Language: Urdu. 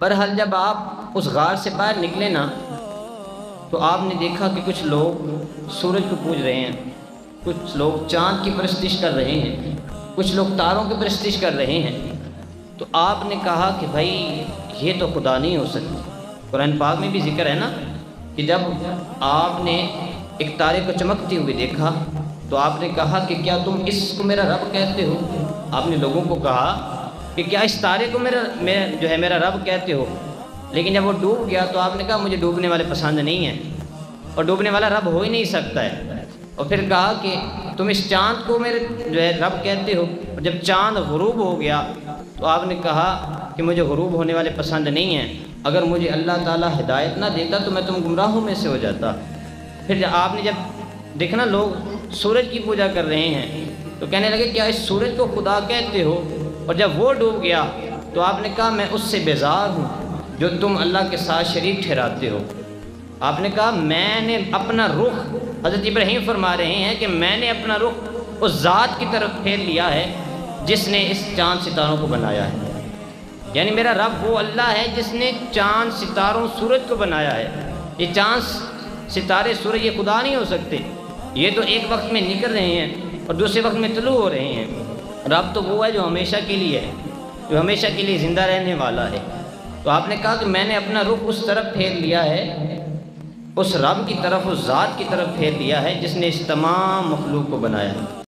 بہرحال جب آپ اس غار سے باہر نکلے نا تو آپ نے دیکھا کہ کچھ لوگ سورج کو پوج رہے ہیں، کچھ لوگ چاند کی پرستش کر رہے ہیں، کچھ لوگ تاروں کی پرستش کر رہے ہیں۔ تو آپ نے کہا کہ بھائی یہ تو خدا نہیں ہو سکتی۔ قرآن پاک میں بھی ذکر ہے نا کہ جب آپ نے ایک تارے کو چمکتے ہوئے دیکھا تو آپ نے کہا کہ کیا تم اس کو میرا رب کہتے ہو؟ آپ نے لوگوں کو کہا کہ کیا اس تارے کو میرا رب کہتے ہو؟ لیکن جب وہ ڈوب گیا تو آپ نے کہا مجھے ڈوبنے والے پسند نہیں ہیں، اور ڈوبنے والا رب ہو ہی نہیں سکتا ہے۔ اور پھر کہا کہ تم اس چاند کو میرے رب کہتے ہو، اور جب چاند غروب ہو گیا تو آپ نے کہا کہ مجھے غروب ہونے والے پسند نہیں ہیں، اگر مجھے اللہ تعالیٰ ہدایت نہ دیتا تو میں تم گمراہوں میں سے ہو جاتا۔ پھر آپ نے جب دیکھنا لوگ سورج کی پوجا کر رہے ہیں تو کہنے لگے کیا اس سورج کو خدا کہتے ہو؟ اور جب وہ ڈوب گیا تو آپ نے کہا میں اس سے بیزار ہوں جو تم اللہ کے ساتھ شریک ٹھہراتے ہو۔ آپ نے کہا میں نے اپنا رخ، حضرت ابراہیم فرما رہے ہیں کہ میں نے اپنا رخ اس ذات کی طرف پھیر لیا ہے جس نے اس چاند ستاروں کو بنایا ہے۔ یعنی میرا رب وہ اللہ ہے جس نے چاند ستاروں سورج کو بنایا ہے۔ یہ چاند ستارے سورج یہ خدا نہیں ہو سکتے، یہ تو ایک وقت میں نکل رہے ہیں اور دوسرے وقت میں طلوع ہو رہے ہیں۔ رب تو وہ ہے جو ہمیشہ کے لیے ہے، جو ہمیشہ کے لیے زندہ رہنے والا ہے۔ تو آپ نے کہا کہ میں نے اپنا رخ اس طرف پھیر لیا ہے، اس رب کی طرف، اس ذات کی طرف پھیر لیا ہے جس نے اس تمام مخلوق کو بنایا ہے۔